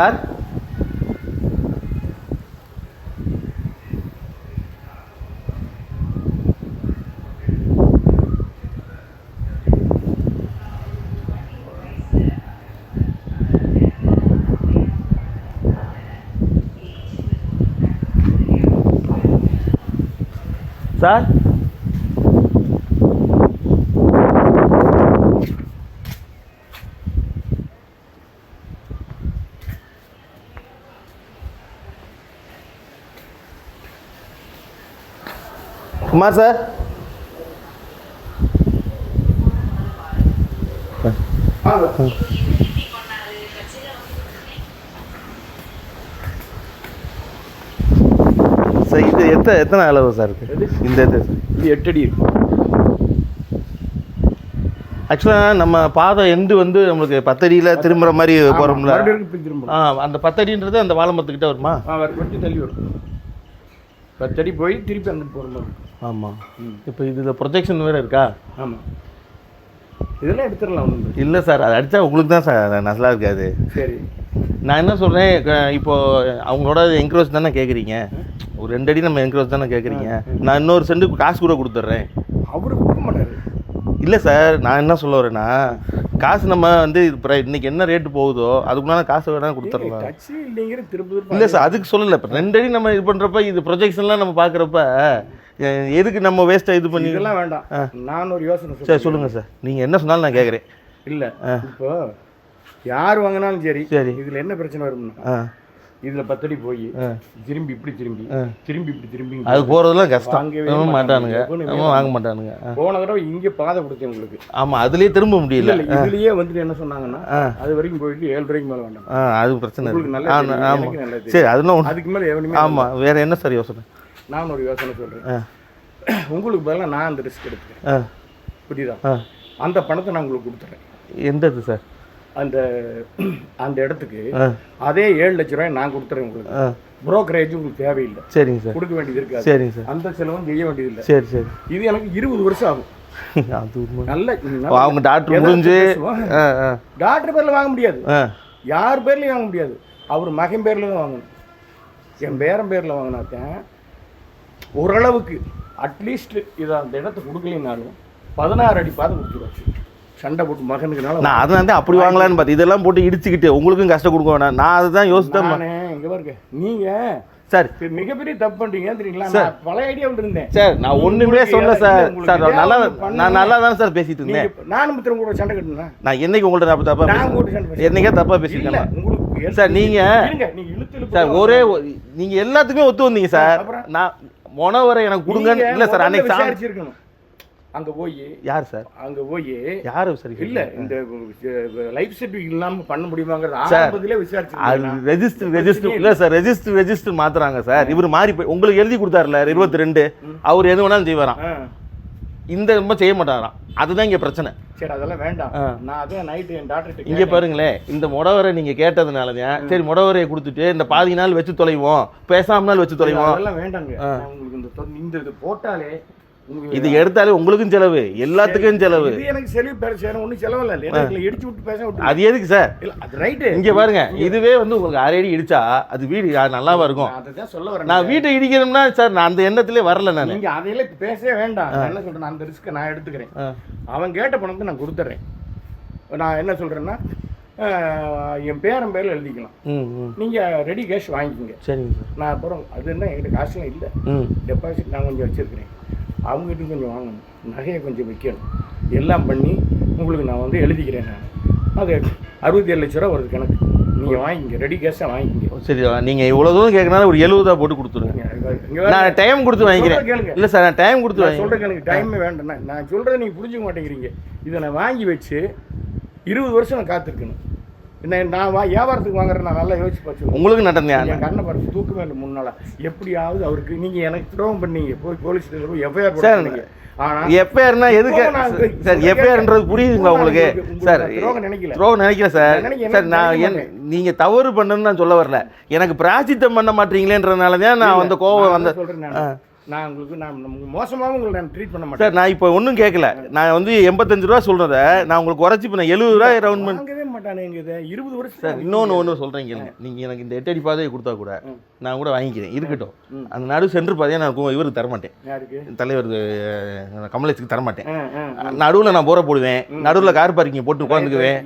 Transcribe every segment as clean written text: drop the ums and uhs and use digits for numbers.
Sir sir Kumar sir sir இது எத்தனை அளவு சார் இருக்குது இந்த இது 8 அடி இருக்கு. ஆக்சுவலாக நம்ம பாதை எண்டு வந்து நம்மளுக்கு 10 அடியில் திரும்புகிற மாதிரி போகிறோம்ல. அந்த 10 அடின்றது அந்த வாழைமரத்துக்கிட்ட வருமா? கொஞ்சம் தள்ளி வரும். 10 அடி போய் திருப்பி அந்த போகிற மாதிரி. ஆமாம். இப்போ இதில் ப்ரொஜெக்ஷன் வேறு இருக்கா? ஆமாம். இதெல்லாம் எடுத்துடலாம் ஒன்று. இல்லை சார், அது அடித்தா உங்களுக்கு தான் சார் நல்லா இருக்காது. சரி, நான் என்ன சொல்கிறேன், இப்போது அவங்களோட என்க்ரோச் தானே கேட்குறீங்க, ஒரு 2 அடி நம்ம என்க்ரோச் தானே கேட்குறீங்க. நான் இன்னொரு சென்ட் காசு கூட கொடுத்துட்றேன். அவரு கொடுக்க மாட்டார். இல்லை சார், நான் என்ன சொல்ல வரேன்னா, காசு நம்ம வந்து இன்னைக்கு என்ன ரேட்டு போகுதோ அதுக்குள்ள காசு வேணால் கொடுத்துடலாம். இல்லை சார், அதுக்கு சொல்லலை. இப்போ 2 அடி நம்ம இது பண்ணுறப்ப இது ப்ரொஜெக்ஷன்லாம் நம்ம பார்க்குறப்ப எதுக்கு நம்ம வேஸ்ட்டாக இது பண்ணி இதெல்லாம் வேண்டாம். நான் ஒரு யோசனை சார் சொல்லுங்கள் சார், நீங்கள் என்ன சொன்னாலும் நான் கேட்குறேன். இல்லை இப்போ யார் வாங்கினாலும் சரி சரி, இதில் என்ன பிரச்சனை வரும்னா, இதில் 10 அடி போய் திரும்பி இப்படி திரும்பி இப்படி திரும்பி அது போகிறதுலாம் கஷ்டம். வாங்க மாட்டானுங்க, வாங்க மாட்டானுங்க. போன தடவை இங்கே பாதை கொடுத்தேன் உங்களுக்கு. ஆமாம், அதுலேயே திரும்ப முடியல. இதுலேயே வந்துட்டு என்ன சொன்னாங்கன்னா, அது வரைக்கும் போயிட்டு 7 ரூபாய்க்கு மேலே வேண்டாம். அது பிரச்சனை இல்லை. ஆமாம் சரி, அதெல்லாம் அதுக்கு மேலே எவனுமே. ஆமாம், வேறு என்ன சார் யோசனை? நான் ஒரு யோசனை சொல்கிறேன். உங்களுக்கு பதிலாக நான் அந்த ரிஸ்க் எடுத்துக்கிறேன். புரியுதா? அந்த பணத்தை நான் உங்களுக்கு கொடுத்துட்றேன். எந்த இது சார்? அந்த இடத்துக்கு அதே 7 லட்ச ரூபாய் நான் கொடுத்துறேன் உங்களுக்கு. புரோக்கரேஜ் உங்களுக்கு தேவையில்லை. சரிங்க சார், கொடுக்க வேண்டியது இருக்காது. சரிங்க சார், அந்த செலவும் செய்ய வேண்டியதில்லை. சரி சரி. இது எனக்கு 20 வருஷம் ஆகும். அது நல்ல அவங்க டாக்டர் முடிஞ்சு டாக்டர் பேரில் வாங்க முடியாது, யார் பேர்லையும் வாங்க முடியாது. அவர் மகன் பேரில் தான் வாங்கணும். என் பேரன் பேரில் வாங்கினாத்தேன் ஓரளவுக்கு அட்லீஸ்ட் இதை அந்த இடத்த கொடுக்கலினாலும் 16 அடி பாதை கொடுத்துருவாச்சு. சண்டை போட்டு மகனுக்குனால நான் அதை வந்து அப்படி வாங்கலான்னு பார்த்து இதெல்லாம் போட்டு இடிச்சுக்கிட்டு உங்களுக்கும் கஷ்டம் கொடுக்க வேணாம். நான் அதுதான் யோசித்தேன். இங்கே பாருங்க, நீங்கள் சார் மிகப்பெரிய தப்பு பண்ணுறீங்க தெரியுங்களா? நான் பழைய ஐடியா இருந்தேன் சார். நான் ஒன்றுமே சொல்ல சார். சார் நான் நல்லா தானே சார் பேசிட்டு இருந்தேன். நானும் மித்திரம் கூட சண்டை கட்டுனா நான் என்னைக்கு உங்கள்கிட்ட தப்பா என்னைக்கே தப்பாக பேசியிருக்கேன் உங்களுக்கு சார். நீங்கள் சார் ஒரே நீங்கள் எல்லாத்துக்குமே ஒத்து வந்தீங்க சார். நான் மொனவரை எனக்கு கொடுங்கன்னு இல்லை சார். அன்னைக்கு விசாரிச்சிருக்கணும். அங்கே போய் யார் சார்? அங்கே போய் யார் சரி இல்லை, இந்த லைஃப் சர்டிஃபிகேட் இல்லாமல் பண்ண முடியுமாங்கிறது ஆரம்பத்திலே விசாரிச்சு. அது ரெஜிஸ்டர் இல்லை சார், ரெஜிஸ்டர் மாத்துறாங்க சார். இவர் மாறி போய் உங்களுக்கு எழுதி கொடுத்தாருல 22, அவர் எது வேணாலும் செய்வாராம். இந்த ரொம்ப செய்ய மாட்டாராம். அதுதான் இங்கே பிரச்சனை. சரி, அதெல்லாம் வேண்டாம். நான் அதான் நைட்டு என் டாக்டர் இங்கே பாருங்களேன், இந்த முடவரை நீங்கள் கேட்டதுனால தான் சரி முடவரையை கொடுத்துட்டு இந்த பாதி நாள் வச்சு தொலைவோம், பேசாமல் வச்சு தொலைவோம். அதெல்லாம் வேண்டாங்க. உங்களுக்கு இந்த இது போட்டாலே இது எடுத்தாலே உங்களுக்கும் செலவு, எல்லாத்துக்கும் செலவு. எனக்கு செலவு பேர சேரும், ஒன்றும் செலவு இல்லை. இடிச்சு விட்டு பேச விட்டு அது எதுக்கு சார்? அது ரைட்டு. இங்கே பாருங்க, இதுவே வந்து உங்களுக்கு 6 அடி இடிச்சா அது வீடு நல்லாவா இருக்கும். அதை சொல்ல வரேன். நான் வீட்டை இடிக்கணும்னா சார் நான் அந்த எண்ணத்திலே வரல. நான் நீங்கள் அதையெல்லாம் பேசவே வேண்டாம். என்ன சொல்கிறேன், அந்த ரிஸ்க்கை நான் எடுத்துக்கிறேன். அவன் கேட்ட பணத்தை நான் கொடுத்துட்றேன். நான் என்ன சொல்கிறேன்னா, என் பேரன் பேரில் எழுதிக்கலாம். நீங்கள் ரெடி கேஷ் வாங்கிக்கோங்க. சரிங்க சார். நான் அப்புறம் அது என்ன என்கிட்ட காசுலாம் இல்லை, டெபாசிட் நான் கொஞ்சம் வச்சுருக்கிறேன். அவங்ககிட்ட கொஞ்சம் வாங்கணும், நகையை கொஞ்சம் விற்கணும், எல்லாம் பண்ணி உங்களுக்கு நான் வந்து எழுதிக்கிறேன். நான் அது 67 லட்ச ரூபா வருது கணக்கு. நீங்கள் வாங்கிங்க, ரெடி கேஷாக வாங்கிங்க. சரி, நீங்கள் இவ்வளோ தூரம் கேட்கறனால ஒரு 70 போட்டு கொடுத்துருங்க. நான் டைம் கொடுத்து வாங்கிக்கிறேன். கேளுங்க. இல்லை சார், நான் டைம் கொடுத்து சொல்கிறேன். எனக்கு டைமே வேண்டாம். நான் சொல்கிறத நீங்கள் புரிஞ்சுக்க மாட்டேங்கிறீங்க. இதை நான் வாங்கி வச்சு 20 வருஷம் நான் காத்திருக்கணும். நான் வியாபாரத்துக்கு வாங்குறேன். நான் நல்லா யோசிச்சு பார்த்து உங்களுக்கு நடந்தேன். என் கண்ணை பார்த்து தூக்க வேண்டும். முன்னால் எப்படியாவது அவருக்கு நீங்கள் எனக்கு துரோகம் பண்ணீங்க, போய் போலீஸ் ஸ்டேஷன் எஃப்ஐஆர் போடுறீங்க. ஆனால் எஃப்ஐஆர்னா எதுக்கு சார்? எஃப்ஐஆர்ன்றது புரியுதுங்களா உங்களுக்கு சார்? துரோகம் நினைக்கல சார். சார் நான் நீங்கள் தவறு பண்ணுன்னு நான் சொல்ல வரல, எனக்கு பிராச்சித்தம் பண்ண மாட்டீங்களேன்றதுனால தான் நான் அந்த கோவம் வந்த சொல்கிறேன். நான் உங்களுக்கு நான் மோசமாகவும் உங்களை நான் ட்ரீட் பண்ண மாட்டேன் சார். நான் இப்போ ஒன்றும் கேட்கல. நான் வந்து 85 ரூபா சொல்கிறத நான் உங்களுக்கு குறைச்சி இப்போ நான் 70 ரூபா ரவுண்ட் பண்ண மாட்டானுங்க இதை 20 வருஷம் சார் இன்னொன்று சொல்கிறீங்க, நீங்கள் எனக்கு இந்த 8 அடி பாதையை கொடுத்தா கூட நான் கூட வாங்கிக்கிறேன், இருக்கட்டும். அந்த நடு சென்ட்ரு பாதையை நான் இவருக்கு தரமாட்டேன், தலைவர் கமலேஷுக்கு தரமாட்டேன். நடுவில் நான் போற போடுவேன், நடுவில் கார் பார்க்கிங் போட்டு உட்காந்துக்குவேன்.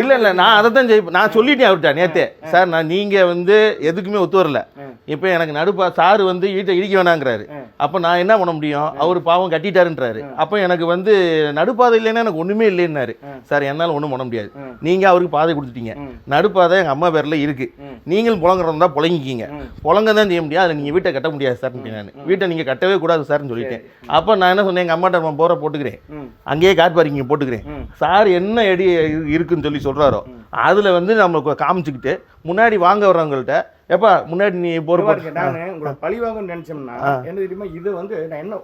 இல்லை நான் அதை தான் நான் சொல்லிட்டேன் அவர்கிட்ட நேற்றே, சார் நீங்கள் எதுக்குமே ஒத்து வரல, இப்போ எனக்கு நடுப்பா சார் வீட்டை இடிக்க வேணாங்கிறாரு. அப்போ நான் என்ன பண்ண முடியும், அவர் பாவம் கட்டிட்டாருன்றாரு. அப்போ எனக்கு நடுப்பாதை இல்லைன்னா எனக்கு ஒன்றுமே இல்லைன்னாரு. சார் என்னால் ஒன்றும் பண்ண முடியாது, நீங்கள் அவருக்கு பாதை கொடுத்துட்டீங்க, நடுப்பாதை எங்கள் அம்மா பேரில் இருக்குது, நீங்கள் புழங்குறதா புழங்கிக்கிங்க, புழங்க தான் செய்ய முடியாது, அதில் நீங்கள் வீட்டை கட்ட முடியாது சார். நான் வீட்டை நீங்கள் கட்டவே கூடாது சார்னு சொல்லிட்டேன். அப்போ நான் என்ன சொன்னேன், எங்கள் அம்மாட்ட நான் போகிற போட்டுக்கிறேன், அங்கேயே கார் பார்க்கிங் போட்டுக்கிறேன், சார் என்ன அடி இருக்குன்னு சொல்லி சொல்கிறாரோ அதில் நம்ம காமிச்சுக்கிட்டு முன்னாடி வாங்க வர்றவங்கள்ட்ட எப்பா முன்னாடி நீ போகிற நான் உங்களை பழி வாங்கன்னு நினச்சோம்னா என்ன தெரியுமா, இது நான் என்ன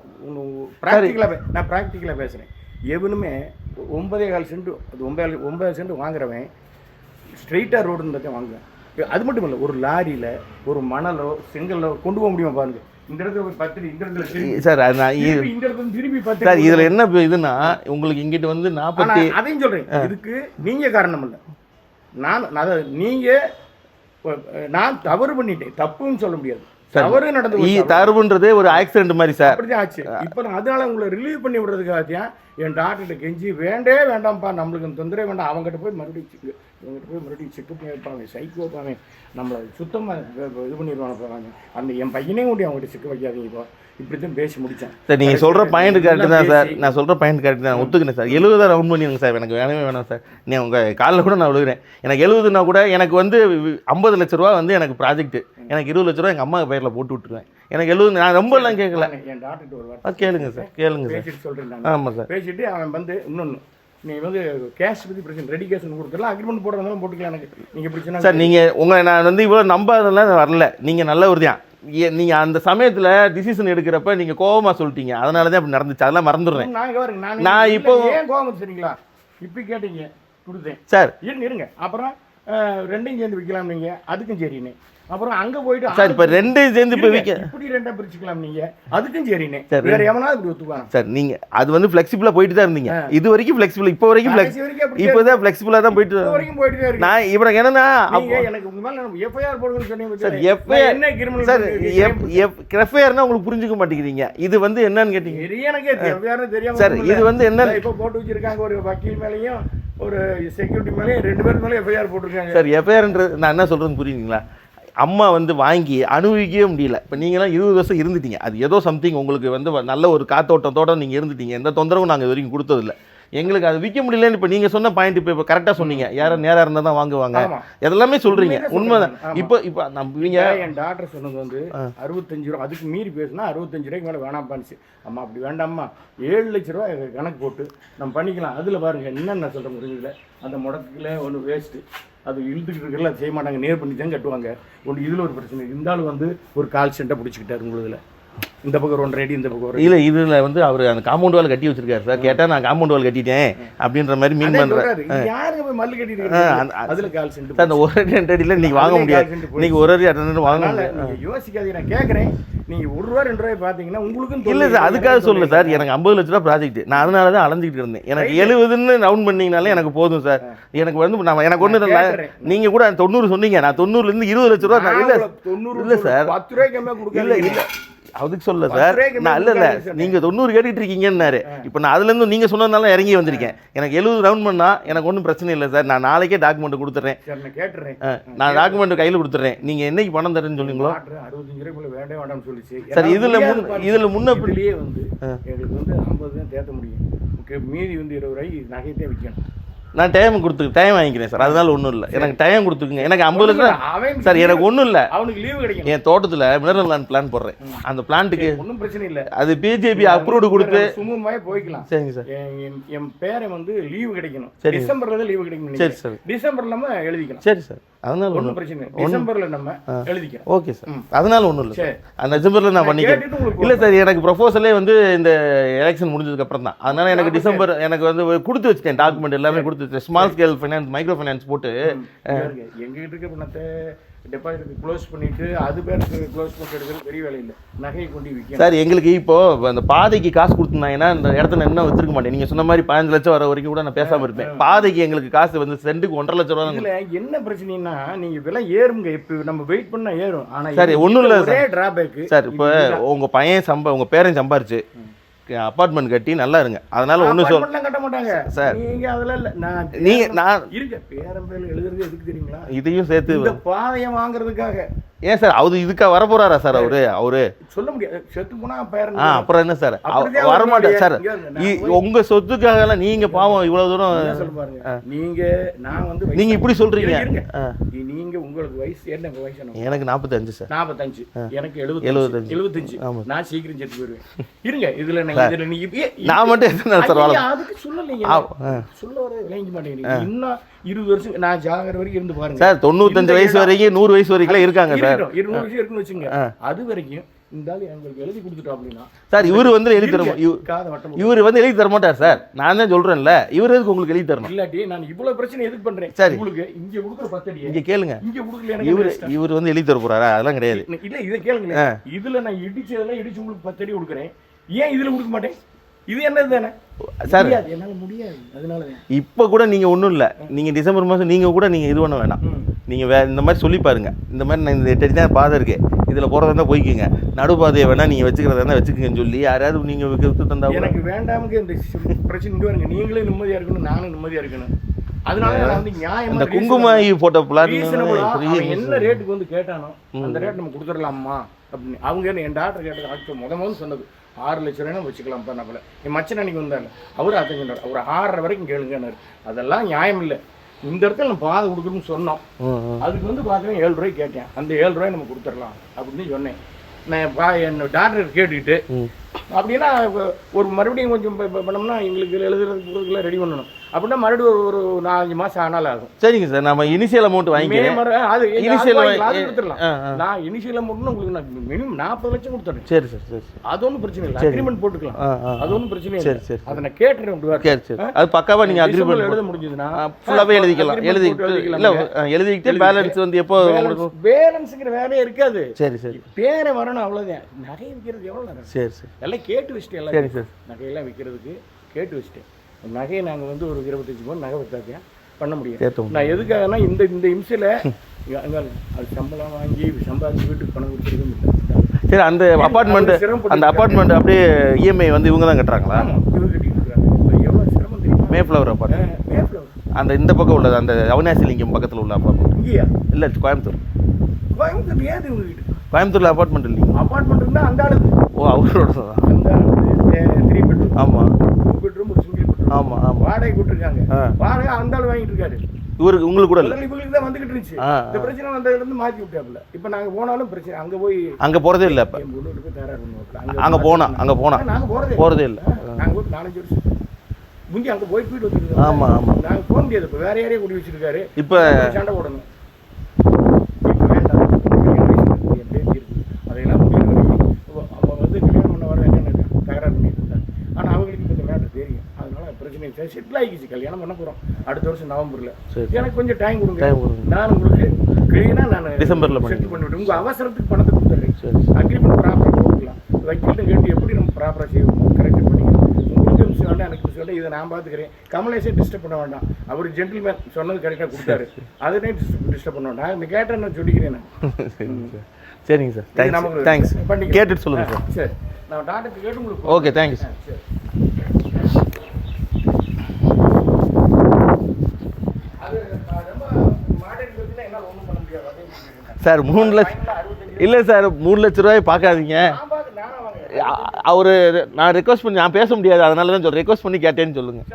ப்ராக்டிக்கலாக பேசுகிறேன். எவனுமே 9.25 சென்ட், அது 9 சென்ட் வாங்குறவன் ஸ்ட்ரெயிட்டாக ரோடு இருந்தால் வாங்குவேன். அது மட்டும் இல்லை, ஒரு லாரியில் ஒரு மணலோ செங்கலோ கொண்டு போக முடியுமா பாருங்க. இந்த இடத்துல ஒரு 10 இந்த இடத்துல சார் இந்த இடத்துல திருப்பி 10. சார் இதில் என்ன இதுன்னா உங்களுக்கு இங்கிட்டு 40, அதையும் சொல்கிறேன், இதுக்கு நீங்கள் காரணம் இல்லை, நான் தவறு பண்ணிட்டேன், தப்புன்னு சொல்ல முடியாது, தவறு நடந்து தவறுன்றதே ஒரு ஆக்சிடென்ட் மாதிரி சார். அப்படிதான் ஆச்சு. இப்போ நான் அதனால உங்களை ரிலீவ் பண்ணி விடுறதுக்காக என் டாக்டர்கிட்ட கெஞ்சி வேண்டாம்ப்பா, நம்மளுக்கு தொந்தரவு வேண்டாம், அவங்ககிட்ட போய் மறுபடியும் செக்கப் பண்ணி வைப்பாங்க, சைக்கோ வைப்பாங்க, நம்மளை சுத்தமாக இது பண்ணிடுவாங்க போவாங்க. என் பையனே கூட அவங்ககிட்ட சிக்க வைக்காதீங்க. இப்போ இப்படி தான் பேசி முடித்தேன் சார். நீங்கள் சொல்கிற பாயிண்ட் கரெக்டு தான் சார், நான் சொல்கிற பாயிண்ட் கரெக்டு தான், ஒத்துக்கிறேன் சார். 70 ரவுண்ட் பண்ணிடுங்க சார், எனக்கு வேணவே வேணாம் சார். நீ உங்கள் காலில் கூட நான் விழுகிறேன். எனக்கு 70னா கூட எனக்கு 50 லட்ச ரூபா எனக்கு ப்ராஜெக்ட்டு, எனக்கு 20 லட்ச ரூபா எங்கள் அம்மா பேரில் போட்டு விட்டுருவேன். எனக்கு 70 நான் ரொம்ப எல்லாம் கேட்கல. என் டாக்டர் ஒரு வார்த்தை கேளுங்க சார், கேளுங்க சார். பேசிட்டு சொல்கிறேன். ஆமாம் சார். பேசிட்டு அவன் இன்னொன்று, நீ கேஷ் பற்றி பிரச்சனை, ரெடி கேஷ் கொடுத்துடலாம், அக்ரிமெண்ட் போடுறதுனாலும் போட்டுக்கலாம். எனக்கு நீங்கள் பிரச்சனை சார், நீங்கள் உங்களை நான் இவ்வளோ நம்பாதெல்லாம் வரல, நீங்கள் நல்ல ஒரு தான். நீங்கள் அந்த சமயத்தில் டிசிஷன் எடுக்கிறப்ப நீங்கள் கோபமாக சொல்லிட்டீங்க, அதனால தான் அப்படி நடந்துச்சு, அதெல்லாம் மறந்துடுறேன். நான் இப்போ ஏன் கோபம் சரிங்களா, இப்போ கேட்டீங்க கொடுத்தேன் சார், இருங்க. அப்புறம் 2யும் சேர்ந்து விற்கலாம் நீங்கள், அதுக்கும் சரிண்ணே. அப்புறம் அங்கே போயிட்டு சார் இப்போ 2யும் சேர்ந்து இப்போ விற்க இப்படி 2 பிரிச்சுக்கலாம் நீங்கள், அதுக்கும் சரிண்ணே. வேற எவனாவது இப்படி ஒத்துக்குவாங்க சார். நீங்கள் அது ஃப்ளெக்சிபிளாக போயிட்டு தான் இருந்தீங்க, இது வரைக்கும் ஃப்ளெக்சிபிள், இப்போ வரைக்கும் இப்போ தான் ஃப்ளெக்சிபிளாக தான் போயிட்டு தான். நான் இப்போ என்னன்னா எனக்கு உங்க மேலே எஃப்ஐஆர் போடுங்கன்னு சொன்னீங்க சார். எஃப்ஐஆர்னா உங்களுக்கு புரிஞ்சுக்க மாட்டேங்கிறீங்க. இது என்னன்னு கேட்டீங்க, எனக்கே எஃப்ஐஆர்னு தெரியாம சார். இது என்ன இப்போ போட்டு வச்சிருக்காங்க, ஒரு வக்கீல் மேலேயும் ஒரு செக்யூரிட்டி மேலேயும் 2 பேருக்கு மேலே எஃப்ஐஆர் போட்டிருக்காங்க சார். எஃப்ஐஆர்ன்றது நான் என்ன சொல்கிறேன்னு புரியுதுங்களா, அம்மா வாங்கி அனுபவிக்கவே முடியல. இப்போ நீங்களாம் 20 வருஷம் இருந்துட்டீங்க, அது ஏதோ சம்திங் உங்களுக்கு நல்ல ஒரு காத்தோட்டத்தோட நீங்கள் இருந்துட்டீங்க, எந்த தொந்தரவும் நாங்கள் இது வரைக்கும் கொடுத்ததில்லை. எங்களுக்கு அது விற்க முடியலன்னு இப்போ நீங்கள் சொன்ன பாயிண்ட் இப்போ கரெக்டாக சொன்னீங்க, யாரும் நேராக இருந்தால் தான் வாங்குவாங்க, எல்லாமே சொல்கிறீங்க, உண்மைதான். இப்போ நம்புவீங்க. என் டாக்டர் சொன்னது 65 ரூபா, அதுக்கு மீறி பேசுனா 65 ரூபாய்க்கு மேலே வேணாம்ப்பான்ச்சு. அம்மா அப்படி வேண்டாம்மா, 7 லட்ச ரூபா கணக்கு போட்டு நம்ம பண்ணிக்கலாம். அதில் பாருங்கள் என்னென்ன சொல்கிற முடியல, அந்த முடக்கில் ஒன்று வேஸ்ட்டு, அது இழுத்துக்கிட்டு இருக்கல, செய்ய மாட்டாங்க, நேர் பண்ணி தான் கட்டுவாங்க. இதில் ஒரு பிரச்சனை இருந்தாலும் ஒரு கால் சென்ட்டை பிடிச்சிக்கிட்டாரு உங்களுதில், இந்த பக்கம் 1 அடி, இந்த பக்கம் இல்லை. இதில் அவர் அந்த காம்பவுண்ட் வால் கட்டி வச்சிருக்காரு சார். கேட்டால் நான் காம்பவுண்ட் வால் கட்டிட்டேன் அப்படின்ற மாதிரி மீன் பண்ணுறாரு. யாருங்க போய் மல்லு கட்டிட்டு அதில் கால் சென்ட் சார். அந்த 1 அடி 2 அடியில் நீங்கள் வாங்க முடியாது, நீங்கள் 1 அடி 2 அடி வாங்க நீங்கள் யோசிக்காதீங்க. நான் கேட்குறேன், நீங்கள் 1 ரூபா 2 ரூபாய் பார்த்தீங்கன்னா உங்களுக்கும் இல்லை சார். அதுக்காக சொல்ல சார், எனக்கு 50 லட்ச ரூபா ப்ராஜெக்ட், நான் அதனால தான் அலைஞ்சிக்கிட்டு இருந்தேன். எனக்கு 70ன்னு ரவுண்ட் பண்ணிங்கனாலே எனக்கு போதும் சார். எனக்கு நான் எனக்கு ஒன்று இல்லை, நீங்கள் கூட 90 சொன்னீங்க, நான் 90லேருந்து 20 லட்ச ரூபா இல்லை இல்லை சார். 10 ரூபாய்க்கு கம்மியாக கொடுக்கல. இல்லை அதுக்கு சொல்ல சார், நான் இல்லை நீங்கள் 90 கேட்டுட்டு இருக்கீங்கன்னாரு. இப்போ நான் அதுலேருந்து நீங்கள் சொன்னதுனால இறங்கி வந்திருக்கேன். எனக்கு 70 ரவுண்ட் பண்ணால் எனக்கு ஒன்றும் பிரச்சனை இல்லை சார். நான் நாளைக்கே டாக்குமெண்ட் கொடுத்துட்றேன், நான் டாக்குமெண்ட் கையில் கொடுத்துட்றேன். நீங்கள் என்னைக்கு பணம் தரேன்னு சொன்னீங்களோ 65 ரூபாய் வேண்டே வேண்டாம்னு சொல்லிச்சு சார். இதில் முன்னப்பிள்ளையே எங்களுக்கு 50 தான் தேத்த முடியும், மீதி 20 ரூபாய்க்கு நகையத்தே விற்கணும். நான் டைம் வாங்கிக்கிறேன் சார், அதனால ஒன்றும் இல்லை. எனக்கு டைம் கொடுத்துருங்க, எனக்கு 50 லட்சம் சார். எனக்கு ஒன்றும் இல்லை, அவனுக்கு லீவு கிடைக்கும். என் தோட்டத்தில் மினரல் லேண்ட் பிளான் போடுறேன், அந்த பிளான்ட்டுக்கு ஒன்றும் பிரச்சனை இல்லை, அது பிஜேபி அப்ரூவ்டு கொடுத்து சுமூகமாக போய்க்கலாம். சரிங்க சார். என் பேரை லீவு கிடைக்கணும், டிசம்பர்ல தான் லீவு கிடைக்கணும். சரி சார், டிசம்பர்ல நம்ம எழுதிக்கலாம். சரி சார், அதனால ஒன்றும் பிரச்சனை இல்லை, டிசம்பர்ல நம்ம எழுதிக்கலாம். ஓகே சார், அதனால ஒன்றும் இல்லை சார். அந்த டிசம்பரில் நான் பண்ணிக்கிறேன். இல்லை சார், எனக்கு ப்ரொபோசலே இந்த எலெக்ஷன் முடிஞ்சதுக்கு அப்புறம் தான், அதனால எனக்கு டிசம்பர் எனக்கு கொடுத்து வச்சுட்டேன், டாக்குமெண்ட் எல்லாமே கொடுத்து வச்சேன். Small scale finance, micro finance போட்டு எங்ககிட்ட இருக்க பணத்தை டெபாசிட் க்ளோஸ் பண்ணிட்டு அது பேருக்கு க்ளோஸ் பண்ணி எடுக்கிறது பெரிய வேலை இல்லை, நகையை கொண்டு விற்க. சார் எங்களுக்கு இப்போ அந்த பாதைக்கு காசு கொடுத்துருந்தாங்கன்னா இந்த இடத்துல என்ன வச்சிருக்க மாட்டேன். நீங்கள் சொன்ன மாதிரி 15 லட்சம் வர வரைக்கும் கூட நான் பேசாமல் இருப்பேன். பாதைக்கு எங்களுக்கு காசு வந்து சென்ட்டுக்கு 1.5 லட்சம் ரூபா. இதில் என்ன பிரச்சனைனா நீங்கள் விலை ஏறுங்க, இப்போ நம்ம வெயிட் பண்ணால் ஏறும். ஆனால் சார் ஒன்றும் இல்லை ஒரே டிராபேக்கு சார், இப்போ உங்கள் பையன் உங்கள் பேரன் சம்பாரிச்சு அப்பார்ட்மெண்ட் கட்டி நல்லா இருங்க, அதனால ஒன்றும் கட்ட மாட்டாங்க சார். நீங்க அதெல்லாம் இல்லை, நான் இருக்க பேரம்பேல் எழுதுறது எதுக்கு தெரியுங்களா? இதையும் சேர்த்து இந்த பாதையை வாங்குறதுக்காக. ஏன் சார் அவரு இதுக்கா வரப்போறாரா சார்? அவரு சொல்ல முடியாது, செத்து போனா பேரன். அப்புறம் என்ன சார் வரமாட்டார் சார். உங்க சொத்துக்காக எல்லாம் நீங்க பாவம் இவ்வளவு தூரம் சொல்ல பாருங்க. நான் வந்து நீங்க இப்படி சொல்றீங்க. நீங்க உங்களுக்கு வயசு என்ன வயசு? எனக்கு 45 சார். 45 எனக்கு 75. நான் சீக்கிரம் செத்து போயிருவேன். இருங்க இதுல நான் மட்டும் எத்தனை சார் வாழ அதுக்கு சொல்லலைங்க, சொல்ல வர விளங்க மாட்டேங்கிறீங்க. இன்னும் 20 வருஷம் நான் ஜாகிற வரைக்கும் இருந்து பாருங்க சார். 95 வயசு வரைக்கும் 100 வயசு வரைக்கும் இருக்காங்க சார். 200 வருஷம் இருக்குன்னு வச்சுங்க. அது வரைக்கும் இந்த ஆளு எங்களுக்கு எழுதி கொடுத்துட்டோம் அப்படின்னா சார் இவரு வந்து எழுதி தர இவரு வந்து எழுதி தர மாட்டார் சார். நான் தான் சொல்றேன்ல, இவரு எதுக்கு உங்களுக்கு எழுதி தரணும்? இல்லாட்டி நான் இவ்வளவு பிரச்சனை எதுக்கு பண்றேன் சார்? உங்களுக்கு இங்க கொடுக்குற 10 அடி இங்க கேளுங்க, இங்க கொடுக்கல. இவரு வந்து எழுதி தர போறாரா? அதெல்லாம் கிடையாது. இல்ல இதை கேளுங்க. இதுல நான் இடிச்சதெல்லாம் இடிச்சு உங்களுக்கு 10 அடி கொடுக்குறேன், ஏன் இதுல கொடுக்க மாட்டேன்? இது என்னது தானே சார்? என்னால முடியாது. அதனால இப்போ கூட நீங்க ஒன்றும் இல்லை, நீங்க டிசம்பர் மாதம் நீங்க கூட நீங்க இது பண்ண வேணாம். நீங்க இந்த மாதிரி சொல்லி பாருங்க, இந்த மாதிரி நான் இந்த 8 அடி தான் பாதை இருக்கு, இதுல போறதா இருந்தா போய்க்குங்க, நடுபாதையை வேணா நீங்க வச்சுக்கிறதா இருந்தா வச்சுக்கங்கன்னு சொல்லி யாராவது நீங்க விற்று தந்தா. எனக்கு வேண்டாமுக்கு இந்த பிரச்சனை இங்கே வருங்க. நீங்களே நிம்மதியா இருக்கணும், நானும் நிம்மதியா இருக்கணும். அதனால நான் வந்து நியாயம் இந்த குங்குமாயி போட்டோ பிளான் என்ன ரேட்டுக்கு வந்து கேட்டானோ அந்த ரேட் நம்ம கொடுத்துடலாமா அப்படின்னு. அவங்க என் டாக்டர் கேட்டது அடுத்து முதல் சொன்னது 6 லட்சம் ரூபாய் வச்சுக்கலாம். பண்ணப்பல என் மச்சன் அன்னைக்கு வந்தார், அவர் அதான் சொன்னார், அவர் 6.5 வரைக்கும் கேளுங்கன்னாரு. அதெல்லாம் நியாயம் இல்லை. இந்த இடத்துல நம்ம பாதை கொடுக்கணும்னு சொன்னோம், அதுக்கு வந்து பார்த்தீங்கன்னா 7 ரூபாய் கேட்டேன். அந்த 7 ரூபாய் நம்ம கொடுத்துடலாம் அப்படின்னு சொன்னேன். நான் என்ன டாக்டர் கேட்டுக்கிட்டு அப்படின்னா ஒரு மறுபடியும் கொஞ்சம் பண்ணோம்னா எங்களுக்கு எழுதுறதுக்குள்ள ரெடி பண்ணணும் அப்படின்னா மறுபடியும் ஒரு 4-5 மாதம் ஆனாலும் ஆகும். சரிங்க சார், நம்ம இனிஷியல் அமௌண்ட் வாங்கிக்கிறேன். நான் இனிஷியல் அமௌண்ட்னு உங்களுக்கு நான் மினிமம் 40 லட்சம் கொடுத்துறேன். சரி சார், சரி, அது ஒன்றும் பிரச்சனை இல்லை, அக்ரிமெண்ட் போட்டுக்கலாம். அது ஒன்றும் பிரச்சனை இல்லை. சரி சரி, அதை நான் கேட்டுறேன். அது பக்காவா நீங்க அக்ரிமெண்ட் எழுத முடிஞ்சதுன்னா ஃபுல்லாவே எழுதிக்கலாம். எழுதிக்கிட்டு பேலன்ஸ் வந்து எப்போ பேலன்ஸுங்கிற வேலையே இருக்காது. சரி சரி, பேரை வரணும் அவ்வளோதான். நகை விற்கிறது எவ்வளோ நகை? சரி சரி, எல்லாம் கேட்டு வச்சுட்டு எல்லாம். சரி சார், நகையெல்லாம் விற்கிறதுக்கு கேட்டு வச்சுட்டேன். நகையை நாங்கள் வந்து ஒரு 25 பவுன் நகை வைத்தாக்கா பண்ண முடியாது. நான் எதுக்காகனா இந்த இந்த இம்சையில் அது சம்பளம் வாங்கி சம்பாதிச்சு வீட்டுக்கு பணம் கொடுத்துருக்கோம். சரி, அந்த அப்பார்ட்மெண்ட் அப்படியே இஎம்ஐ வந்து இவங்க தான் கட்டுறாங்களா? இவங்க கட்டிட்டு இருக்காங்க. எவ்வளோ சிரமம் தெரியும். Mayflower apartment. மேஃப்ளவர் அந்த இந்த பக்கம் உள்ளது, அந்த அவினாசிலிங்கம் பக்கத்தில் உள்ள அப்பார்ட்மெண்ட். இங்கேயா? இல்லை, கோயம்புத்தூர். கோயம்புத்தூர் ஏது இவங்க வீட்டு? கோயம்புத்தூர்ல அப்பார்ட்மெண்ட் இல்லைங்க. அப்பார்ட்மெண்ட் இருந்தால் அந்த ஆளு. ஓ, அவரோட தான். அந்த 3 பெட்ரூம். ஆமாம், 2 பெட்ரூம் ஒரு சிங்கிள் பெட்ரூம். ஆமாம் ஆமாம், வாடகை கொடுத்துருக்காங்க. வாடகை அந்த ஆள் வாங்கிட்டு இருக்காரு. இவருக்கு உங்களுக்கு கூட இல்லை. இவங்களுக்கு தான் வந்துகிட்டு இருந்துச்சு. இந்த பிரச்சனை வந்ததுலேருந்து மாற்றி விட்டாப்புல. இப்போ நாங்கள் போனாலும் பிரச்சனை, அங்கே போய் அங்கே போகிறதே இல்லை. இப்போ போய் தயாராக அங்கே போனால் நாங்கள் போகிறதே இல்லை. நாங்கள் போய் 4-5 வருஷம் முந்தி அங்கே போயிட்டு வந்துருக்கோம். ஆமாம் ஆமாம், நாங்கள் போக முடியாது. இப்போ வேற யாரையும் கூட்டி வச்சிருக்காரு. இப்போ சண்டை போடணும். இப்போ வேண்டாம், என் பேச்சு இருக்குது. அதையெல்லாம் முடியாது வரைக்கும் அவங்க வந்து கல்யாணம் பண்ண வர என்ன தகராறு பண்ணிட்டு இருந்தாங்க. ஆனால் அவங்களுக்கு இப்போ இந்த மேட்டர் தெரியும். அதனால பிரச்சனை சார் செட்டில் ஆகிடுச்சு. கல்யாணம் பண்ண போகிறோம் அடுத்த வருஷம் நவம்பரில். எனக்கு கொஞ்சம் டைம் கொடுங்க. நான் உங்களுக்கு கிளீனாக நான் டிசம்பரில் செட்டில் பண்ணிவிட்டு உங்கள் அவசரத்துக்கு பணத்தை கொடுத்துட்றேன். அக்ரிமெண்ட் ப்ராப்பராக கொடுக்கலாம். வக்கீல்கிட்ட கேட்டு எப்படி நம்ம ப்ராப்பராக செய்வோம், கரெக்டாக பண்ணிக்கலாம். உங்களுக்கு மிஸ் வேண்டாம், எனக்கு மிஸ் வேண்டாம், இதை நான் பார்த்துக்கிறேன். கமலேஷே டிஸ்டர்ப் பண்ண வேண்டாம். அவர் ஜென்டில்மேன் சொன்னது கரெக்டாக கொடுத்தாரு. அதனே டிஸ்டர்ப் பண்ண வேண்டாம். இந்த கேட்டேன் நான் சொல்லிக்கிறேன். நான் சரிங்க சார், தேங்க்ஸ். கேட்டுட்டு சொல்லுங்கள் சார். சரி, நான் டாக்டர் கேட்டு உங்களுக்கு. Okay, thank you sir. சரி, சார் 3 லட்சம் இல்லை சார், 3 லட்ச ரூபாய் பார்க்காதீங்க. அவரு நான் ரெக்வஸ்ட் பண்ணி நான் பேச முடியாது, அதனால தான் சொல்கிறேன். ரெக்வஸ்ட் பண்ணி கேட்டேன்னு சொல்லுங்கள்.